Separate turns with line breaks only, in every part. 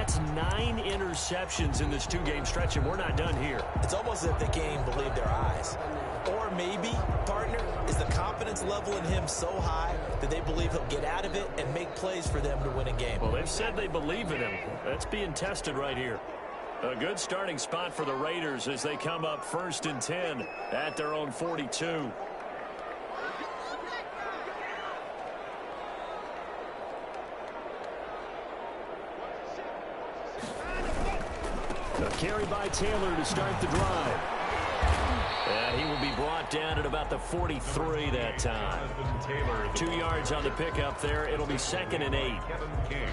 That's 9 interceptions in this 2-game stretch, and we're not done here.
It's almost as if they can't even believe their eyes. Or maybe, partner, is the confidence level in him so high that they believe he'll get out of it and make plays for them to win a game.
Well, they've said they believe in him. That's being tested right here. A good starting spot for the Raiders as they come up 1st and 10 at their own 42. A carry by Taylor to start the drive. And he will be brought down at about the 43 that time. 2 yards on the pickup there. It'll be 2nd and 8.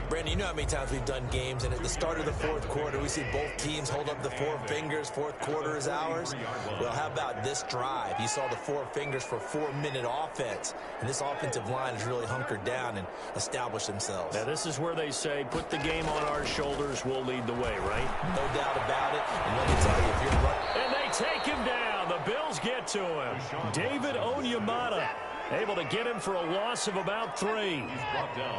Brandon, you know how many times we've done games, and at the start of the 4th quarter, we see both teams hold up the 4 fingers. 4th quarter is ours. Well, how about this drive? You saw the 4 fingers for 4-minute offense, and this offensive line has really hunkered down and established themselves.
Now, this is where they say, put the game on our shoulders, we'll lead the way, right?
No doubt about it. And let me tell you, if you're running...
And they take him down. The Bills get to him. David Onyemata able to get him for a loss of about 3.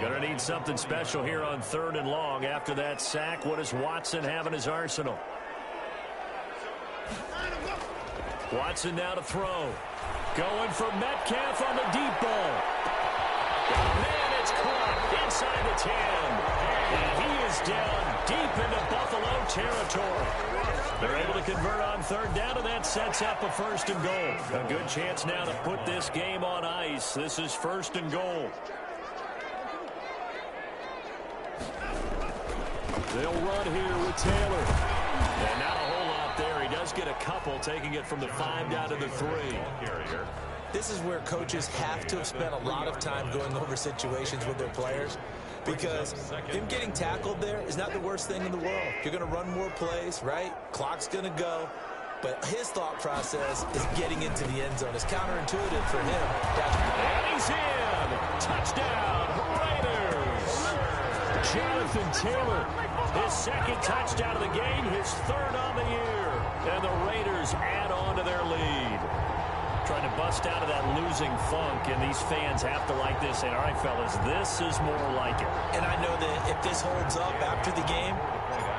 Gonna need something special here on 3rd and long. After that sack, what does Watson have in his arsenal? Watson now to throw. Going for Metcalf on the deep ball. Oh, man, it's caught inside the 10. And he is down deep into Buffalo territory. They're able to convert on 3rd down, and that sets up a 1st and goal. A good chance now to put this game on ice. This is 1st and goal. They'll run here with Taylor. And not a whole lot there. He does get a couple, taking it from the 5 down to the 3.
This is where coaches have to have spent a lot of time going over situations with their players, because him getting tackled there is not the worst thing in the world. You're going to run more plays, right? Clock's going to go. But his thought process is getting into the end zone. It's counterintuitive for him.
And he's in. Touchdown, Raiders. Jonathan Taylor, his 2nd touchdown of the game, his 3rd on the year. And the Raiders add on to their lead. Trying to bust out of that losing funk, and these fans have to like this. And all right, fellas, this is more like it.
And I know that if this holds up after the game,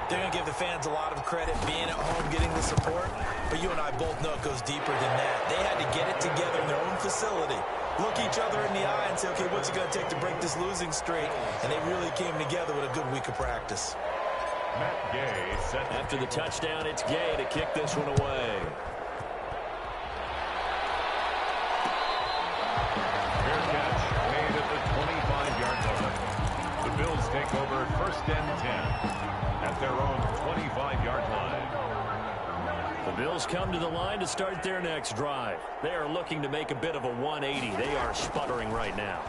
they're going to give the fans a lot of credit being at home, getting the support. But you and I both know it goes deeper than that. They had to get it together in their own facility, look each other in the eye and say, okay, what's it going to take to break this losing streak? And they really came together with a good week of practice.
After the touchdown, it's Gay to kick this one away.
Bills take over 1st and 10 at their own 25-yard line.
The Bills come to the line to start their next drive. They are looking to make a bit of a 180. They are sputtering right now.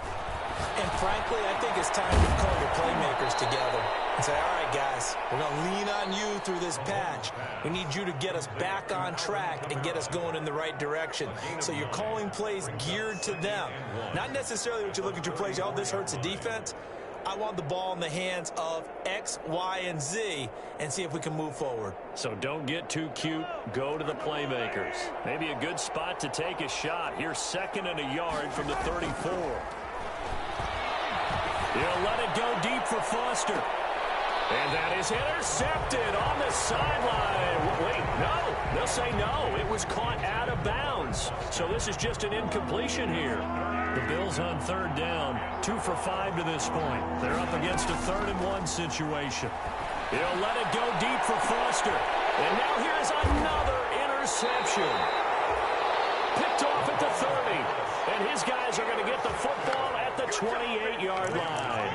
And frankly, I think it's time to call your playmakers together and say, all right, guys, we're going to lean on you through this patch. We need you to get us back on track and get us going in the right direction. So you're calling plays geared to them. Not necessarily what you look at your plays, oh, this hurts the defense. I want the ball in the hands of X, Y, and Z and see if we can move forward.
So don't get too cute. Go to the playmakers. Maybe a good spot to take a shot. Here's 2nd and a yard from the 34. He'll let it go deep for Foster. And that is intercepted on the sideline. Wait, no. They'll say no. It was caught out of bounds. So this is just an incompletion here. The Bills on 3rd down, 2 for 5 to this point. They're up against a 3rd and 1 situation. He'll let it go deep for Foster. And now here's another interception. Picked off at the 30. And his guys are going to get the football at the 28-yard line.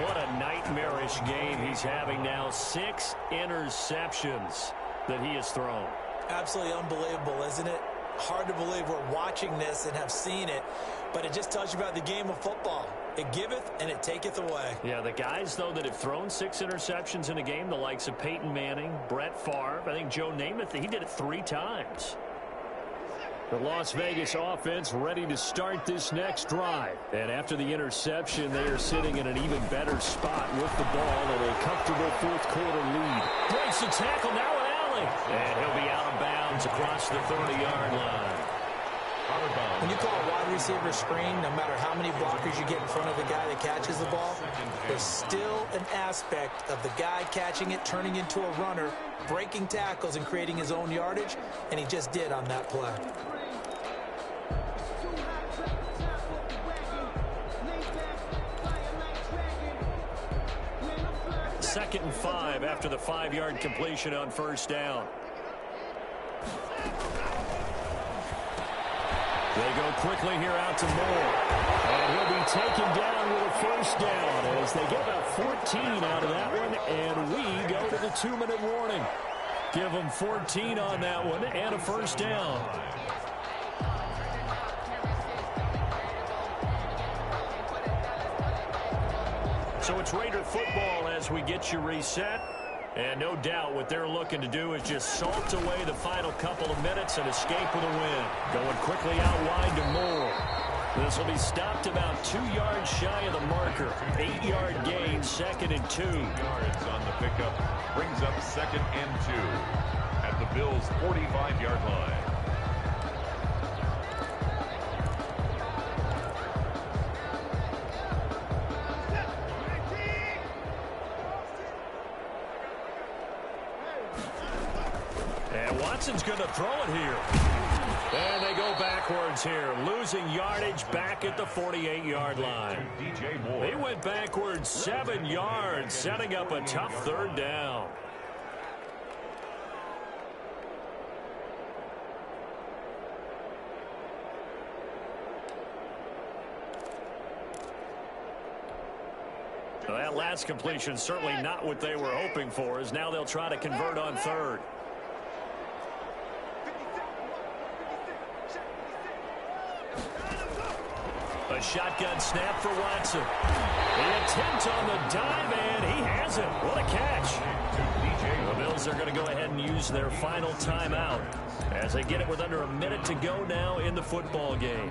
What a nightmarish game he's having now. 6 interceptions that he has thrown.
Absolutely unbelievable, isn't it? Hard to believe we're watching this and have seen it, but it just tells you about the game of football. It giveth and it taketh away.
Yeah, the guys, though, that have thrown 6 interceptions in a game, the likes of Peyton Manning, Brett Favre, I think Joe Namath, he did it 3 times. The Las Vegas offense ready to start this next drive. And after the interception, they are sitting in an even better spot with the ball and a comfortable 4th quarter lead. Breaks the tackle now with Allen. And he'll be out of bounds across the 30-yard line.
When you call a wide receiver screen, no matter how many blockers you get in front of the guy that catches the ball, there's still an aspect of the guy catching it, turning into a runner, breaking tackles and creating his own yardage, and he just did on that play.
Second and 5 after the 5-yard completion on first down. They go quickly here out to Moore. And he'll be taken down with a first down as they get about 14 out of that one. And we go to the 2-minute warning. Give them 14 on that one and a first down. So it's Raider football as we get you reset. And no doubt what they're looking to do is just salt away the final couple of minutes and escape with a win. Going quickly out wide to Moore. This will be stopped about 2 yards shy of the marker. 8-yard gain, 2nd and 2.
8 yards on the pickup. Brings up 2nd and 2 at the Bills' 45-yard line.
Watson's going to throw it here. And they go backwards here, losing yardage back at the 48-yard line. They went backwards 7 yards, setting up a tough third down. Well, that last completion certainly not what they were hoping for, as now they'll try to convert on third. A shotgun snap for Watson. The attempt on the dive, and he has it. What a catch. The Bills are going to go ahead and use their final timeout as they get it with under a minute to go now in the football game.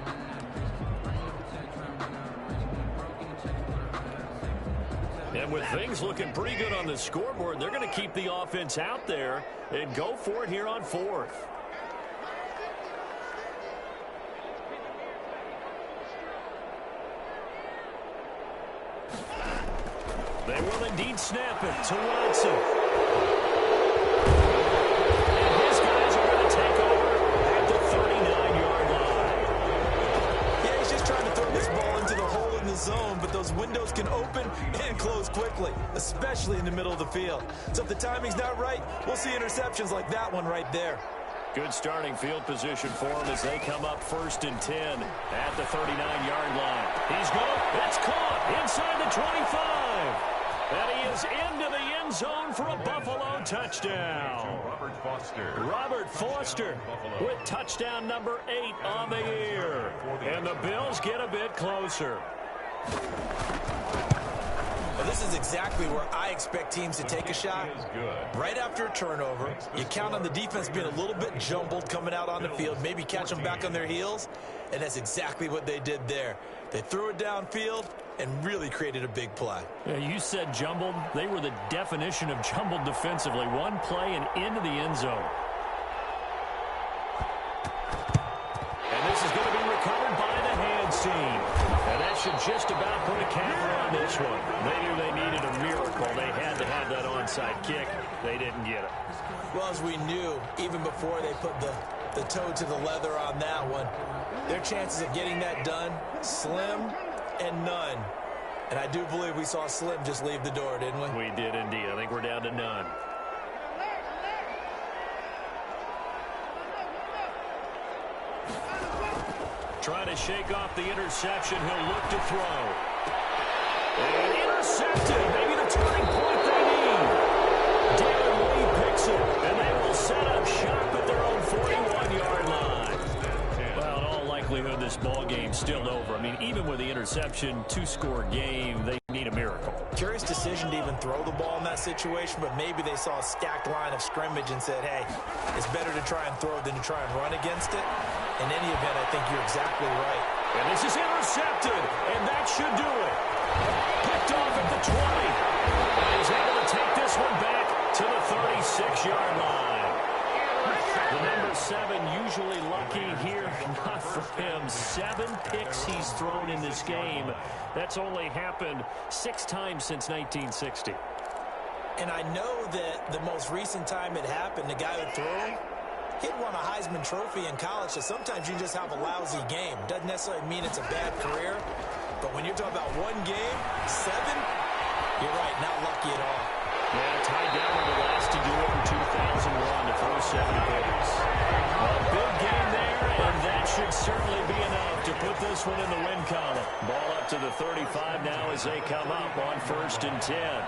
And with things looking pretty good on the scoreboard, they're going to keep the offense out there and go for it here on fourth. They will indeed snap it to Watson. And his guys are going to take over at the 39-yard line.
Yeah, he's just trying to throw this ball into the hole in the zone, but those windows can open and close quickly, especially in the middle of the field. So if the timing's not right, we'll see interceptions like that one right there.
Good starting field position for him as they come up 1st and 10 at the 39-yard line. He's going. It's caught inside the 25. And he is into the end zone for a Buffalo touchdown. Robert Foster with touchdown number 8 on the year. And the Bills get a bit closer.
Well, this is exactly where I expect teams to take a shot. Right after a turnover, you count on the defense being a little bit jumbled coming out on the field, maybe catch them back on their heels, and that's exactly what they did there. They threw it downfield and really created a big play.
Yeah, you said jumbled. They were the definition of jumbled defensively. One play and into the end zone. And this is going to be recovered by the hands team. And that should just about put a capper on this one. They knew they needed a miracle. They had to have that onside kick. They didn't get it.
Well, as we knew, even before they put the toe to the leather on that one, their chances of getting that done, slim and none. And I do believe we saw Slim just leave the door, didn't we?
We did indeed. I think we're down to none. Trying to shake off the interception. He'll look to throw. And intercepted. Maybe the turning point they need. Darren Lee picks it. And they will set up shop at their own 41-yard line. Well, in all likelihood, this ball game's still over. I mean, even with the interception, 2-score game, they need a miracle.
Curious decision to even throw the ball in that situation, but maybe they saw a stacked line of scrimmage and said, hey, it's better to try and throw than to try and run against it. In any event, I think you're exactly right.
And this is intercepted, and that should do it. Picked off at the 20. And he's able to take this one back to the 36-yard line. The number 6 7 usually lucky here. Not for him. 7 picks he's thrown in this game. That's only happened 6 times since 1960.
And I know that the most recent time it happened, the guy who threw him, he'd won a Heisman Trophy in college, so sometimes you just have a lousy game. Doesn't necessarily mean it's a bad career, but when you're talking about one game, 7, you're right, not lucky at all.
Yeah, tied down with the last to do it in 2001 to throw 7 picks. A big game there, and that should certainly be enough to put this one in the win column. Ball up to the 35 now as they come up on 1st and 10.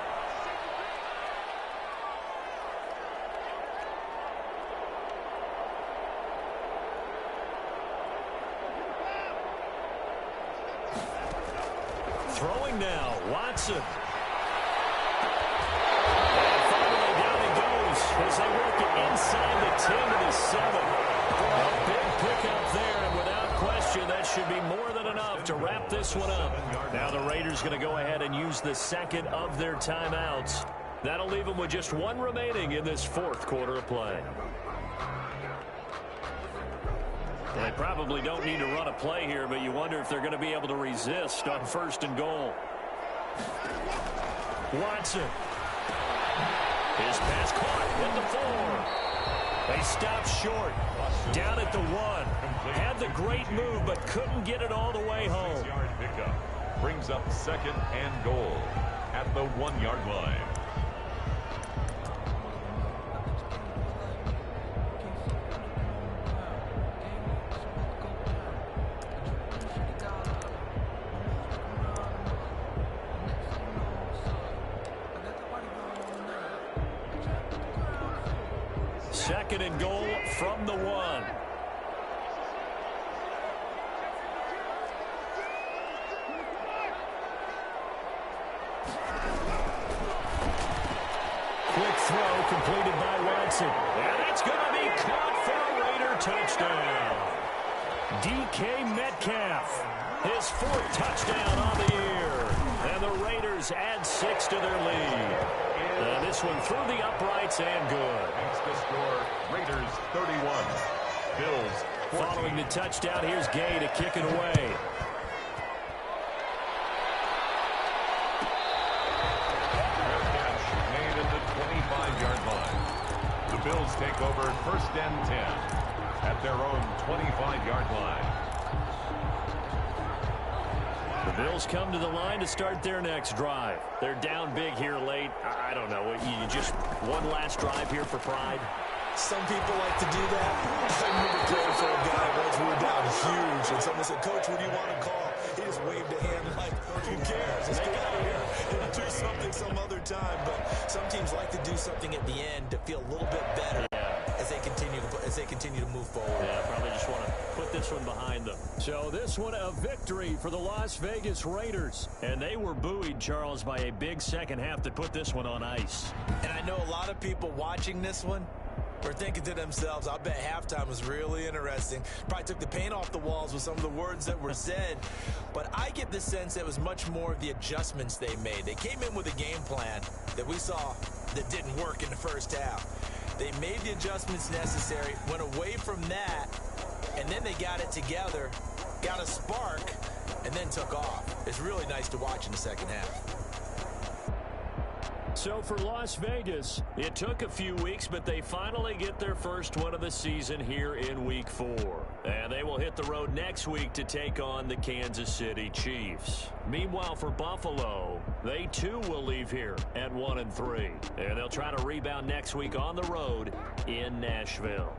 Throwing now, Watson. And finally down he goes as they work it inside the 10 to the 7. A big pickup there, and without question, that should be more than enough to wrap this one up. Now the Raiders going to go ahead and use the second of their timeouts. That'll leave them with just 1 remaining in this 4th quarter of play. They probably don't need to run a play here, but you wonder if they're going to be able to resist on 1st and goal. Watson. His pass caught at the 4. They stopped short. Down at the 1. Had the great move, but couldn't get it all the way home.
Pickup brings up 2nd and goal at the 1-yard line.
Second and goal from the 1. Quick throw completed by Watson. And it's going to be caught for a Raider touchdown. DK Metcalf, his 4th touchdown on the year. And the Raiders add 6 to their lead. And this one through the uprights and good.
Makes the score Raiders 31. Bills 14.
Following the touchdown, here's Gay to kick it away.
Catch made at the 25-yard line. The Bills take over 1st and 10 at their own 25-yard line.
The Bills come to the line to start their next drive. They're down big here late. I don't know. You just one last drive here for pride?
Some people like to do that. I remember playing for a guy once we were down huge, and someone said, "Coach, what do you want to call?" He just waved a hand like, who cares? Let's get out of here and do something some other time. But some teams like to do something at the end to feel a little bit better as they continue to move forward.
Yeah, probably just want to put this one behind them. So this one a victory for the Las Vegas Raiders. And they were buoyed, Charles, by a big second half that put this one on ice.
And I know a lot of people watching this one were thinking to themselves, I bet halftime was really interesting. Probably took the paint off the walls with some of the words that were said. But I get the sense it was much more of the adjustments they made. They came in with a game plan that we saw that didn't work in the first half. They made the adjustments necessary, went away from that, and then they got it together, got a spark, and then took off. It's really nice to watch in the second half.
So for Las Vegas, it took a few weeks, but they finally get their first one of the season here in Week 4. And they will hit the road next week to take on the Kansas City Chiefs. Meanwhile, for Buffalo, they too will leave here at 1-3. And they'll try to rebound next week on the road in Nashville.